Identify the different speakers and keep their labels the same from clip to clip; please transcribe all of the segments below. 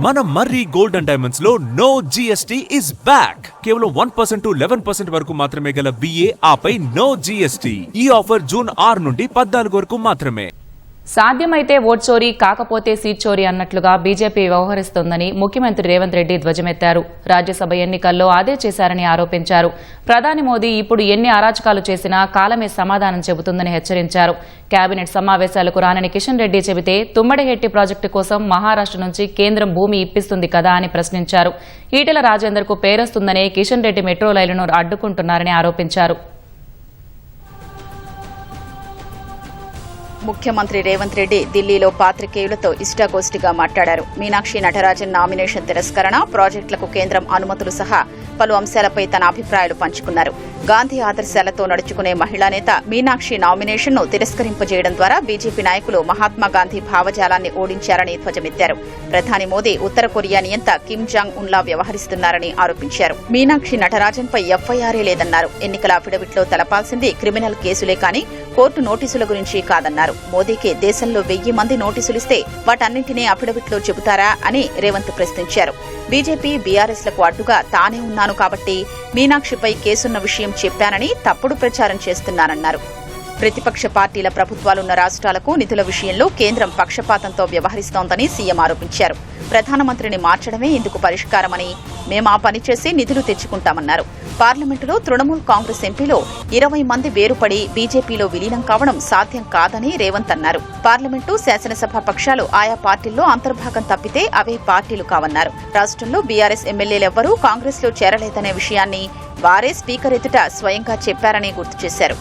Speaker 1: మన మర్రి gold and diamonds లో no GST is back. కేవలం 1% to 11% వరకు మాత్రమే గల బిఏ ఆపై నో జిఎస్టీ. ఈ ఆఫర్ జూన్ 6 నుండి 14 వరకు మాత్రమే.
Speaker 2: సాధ్యమైతే ఓట్ చోరీ కాకపోతే సీట్ చోరీ అన్నట్లుగా బీజేపీ వ్యవహరిస్తోందని ముఖ్యమంత్రి రేవంత్ రెడ్డి ధ్వజమెత్తారు. రాజ్యసభ ఎన్నికల్లో అదే చేశారని ఆరోపించారు. ప్రధాని మోదీ ఇప్పుడు ఎన్ని అరాచకాలు చేసినా కాలమే సమాధానం చెబుతుందని హెచ్చరించారు. కేబినెట్ సమావేశాలకు రానని కిషన్ రెడ్డి చెబితే తుమ్మడిహెట్టి ప్రాజెక్టు కోసం మహారాష్ట్ర నుంచి కేంద్రం భూమి ఇప్పిస్తుంది కదా అని ప్రశ్నించారు. ఈటెల రాజేందర్ కు పేరొస్తుందనే కిషన్ రెడ్డి మెట్రో రైలును అడ్డుకుంటున్నారని ఆరోపించారు.
Speaker 3: ముఖ్యమంత్రి రేవంత్ రెడ్డి ఢిల్లీలో పాత్రికేయులతో ఇష్టాగోష్ఠిగా మాట్లాడారు. మీనాక్షి నటరాజన్ నామినేషన్ తిరస్కరణ, ప్రాజెక్టులకు కేంద్రం అనుమతులు సహా పలు అంశాలపై తన అభిప్రాయాలు పంచుకున్నారు. గాంధీ ఆదర్శాలతో నడుచుకునే మహిళా నేత మీనాక్షి నామినేషన్ను తిరస్కరింపజేయడం ద్వారా బీజేపీ నాయకులు మహాత్మాగాంధీ భావజాలాన్ని ఓడించారని ధ్వజమెత్తారు. ప్రధాని మోదీ ఉత్తర కొరియా నియంత కిమ్ జాంగ్ ఉన్లా వ్యవహరిస్తున్నారని ఆరోపించారు. మీనాక్షి నటరాజన్పై ఎఫ్ఐఆరే లేదన్నారు. ఎన్నికల అఫిడవిట్లో తెలపాల్సింది క్రిమినల్ కేసులే కానీ కోర్టు నోటీసుల గురించి కాదన్నారు. మోదీకి దేశంలో 1000 మంది నోటీసులిస్తే వాటన్నింటినీ అఫిడవిట్లో చెబుతారా అని రేవంత్ ప్రశ్నించారు. బీజేపీ, బీఆర్ఎస్లకు అడ్డుగా తానే ఉన్నాను కాబట్టి మీనాక్షిపై కేసున్న విషయం చెప్పానని తప్పుడు ప్రచారం చేస్తున్నానన్నారు. ప్రతిపక్ష పార్టీల ప్రభుత్వాలున్న రాష్ట్రాలకు నిధుల విషయంలో కేంద్రం పక్షపాతంతో వ్యవహరిస్తోందని సీఎం ఆరోపించారు. ప్రధానమంత్రిని మార్చడమే ఇందుకు పరిష్కారమని, మేమా పని చేసి నిధులు తెచ్చుకుంటామన్నారు. పార్లమెంటులో తృణమూల్ కాంగ్రెస్ ఎంపీలో 20 మంది వేరుపడి బీజేపీలో విలీనం కావడం సాధ్యం కాదని రేవంత్ అన్నారు. పార్లమెంటు, శాసనసభ పక్షాలు ఆయా పార్టీల్లో అంతర్భాగం తప్పితే అవే పార్టీలు కావన్నారు. రాష్ట్రంలో బీఆర్ఎస్ ఎమ్మెల్యేలెవ్వరూ కాంగ్రెస్లో చేరలేదనే విషయాన్ని వారే స్పీకర్ ఎదుట స్వయంగా చెప్పారని గుర్తు చేశారు.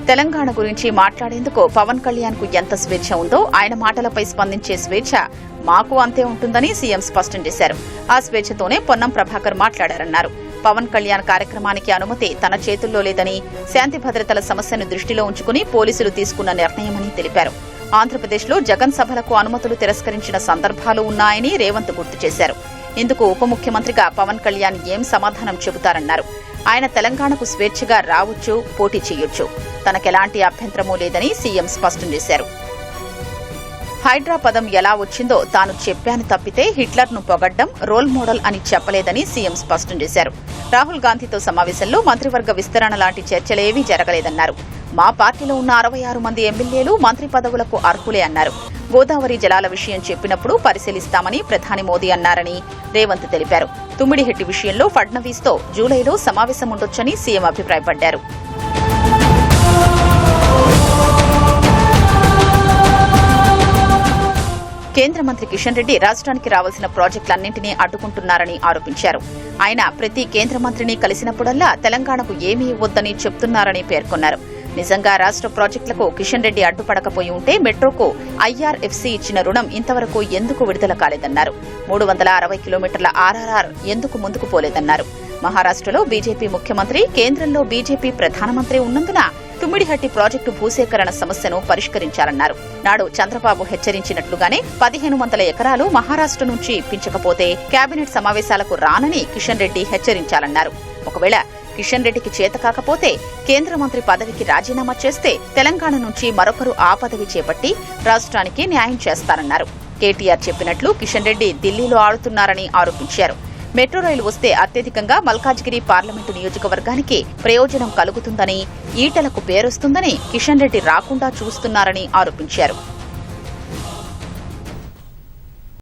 Speaker 3: తెలంగాణ గురించి మాట్లాడేందుకు పవన్ కళ్యాణ్ కు ఎంత స్వేచ్ఛ ఉందో ఆయన మాటలపై స్పందించే స్వేచ్ఛ మాకు అంతే ఉంటుందని సీఎం స్పష్టం చేశారు. ఆ స్వేచ్ఛతోనే పొన్నం ప్రభాకర్ మాట్లాడారన్నారు. పవన్ కళ్యాణ్ కార్యక్రమానికి అనుమతి తన చేతుల్లో లేదని, శాంతి భద్రతల సమస్యను దృష్టిలో ఉంచుకుని పోలీసులు తీసుకున్న నిర్ణయమని తెలిపారు. ఆంధ్రప్రదేశ్లో జగన్ సభలకు అనుమతులు తిరస్కరించిన సందర్భాలు ఉన్నాయని రేవంత్ గుర్తు చేశారు. ఇందుకు ఉప ముఖ్యమంత్రిగా పవన్ కళ్యాణ్ ఏం సమాధానం చెబుతారన్నారు. ఆయన తెలంగాణకు స్వేచ్ఛగా రావచ్చు, పోటీ చేయొచ్చు, తనకెలాంటి అభ్యంతరమూ లేదని సీఎం స్పష్టం చేశారు. హైడ్రా పదం ఎలా వచ్చిందో తాను చెప్పాను తప్పితే హిట్లర్ను పొగడ్డం, రోల్ మోడల్ అని చెప్పలేదని సీఎం స్పష్టం చేశారు. రాహుల్ గాంధీతో సమావేశంలో మంత్రివర్గ విస్తరణ లాంటి చర్చలేవీ జరగలేదన్నారు. మా పార్టీలో ఉన్న 66 మంది ఎమ్మెల్యేలు మంత్రి పదవులకు అర్హులే అన్నారు. గోదావరి జలాల విషయం చెప్పినప్పుడు పరిశీలిస్తామని ప్రధాని మోదీ అన్నారని రేవంత్ తెలిపారు. తుమ్మిడిహెట్టి విషయంలో ఫడ్నవీస్తో జూలైలో సమావేశం ఉండొచ్చని సీఎం అభిప్రాయపడ్డారు. కేంద్ర మంత్రి కిషన్ రెడ్డి రాష్ట్రానికి రావాల్సిన ప్రాజెక్టులన్నింటినీ అడ్డుకుంటున్నారని ఆరోపించారు. ఆయన ప్రతి కేంద్ర మంత్రిని కలిసినప్పుడల్లా తెలంగాణకు ఏమీ ఇవ్వొద్దని చెప్తున్నారని పేర్కొన్నారు. నిజంగా రాష్ట్ర ప్రాజెక్టులకు కిషన్ రెడ్డి అడ్డుపడకపోయి ఉంటే మెట్రోకు ఐఆర్ఎఫ్సీ ఇచ్చిన రుణం ఇంతవరకు ఎందుకు విడుదల కాలేదన్నారు. 360 కిలోమీటర్ల ఆర్ఆర్ఆర్ ఎందుకు ముందుకు పోలేదన్నారు. మహారాష్ట్రలో బీజేపీ ముఖ్యమంత్రి, కేంద్రంలో బీజేపీ ప్రధానమంత్రి ఉన్నందున తుమ్మిడిహట్టి ప్రాజెక్టు భూసేకరణ సమస్యను పరిష్కరించాలన్నారు. నాడు చంద్రబాబు హెచ్చరించినట్లుగానే 1500 ఎకరాలు మహారాష్ట్ర నుంచి ఇప్పించకపోతే కేబినెట్ సమావేశాలకు రానని కిషన్ రెడ్డి హెచ్చరించాలన్నారు. ఒకవేళ కిషన్ రెడ్డికి చేత కాకపోతే కేంద్ర మంత్రి పదవికి రాజీనామా చేస్తే తెలంగాణ నుంచి మరొకరు ఆ పదవి చేపట్టి రాష్ట్రానికి న్యాయం చేస్తారన్నారు. కేటీఆర్ చెప్పినట్లు కిషన్ రెడ్డి ఢిల్లీలో ఆడుతున్నారని ఆరోపించారు. మెట్రో రైలు వస్తే అత్యధికంగా మల్కాజ్గిరి పార్లమెంటు నియోజకవర్గానికి ప్రయోజనం కలుగుతుందని, ఈటలకు పేరొస్తుందని కిషన్ రెడ్డి రాకుండా చూస్తున్నారని ఆరోపించారు.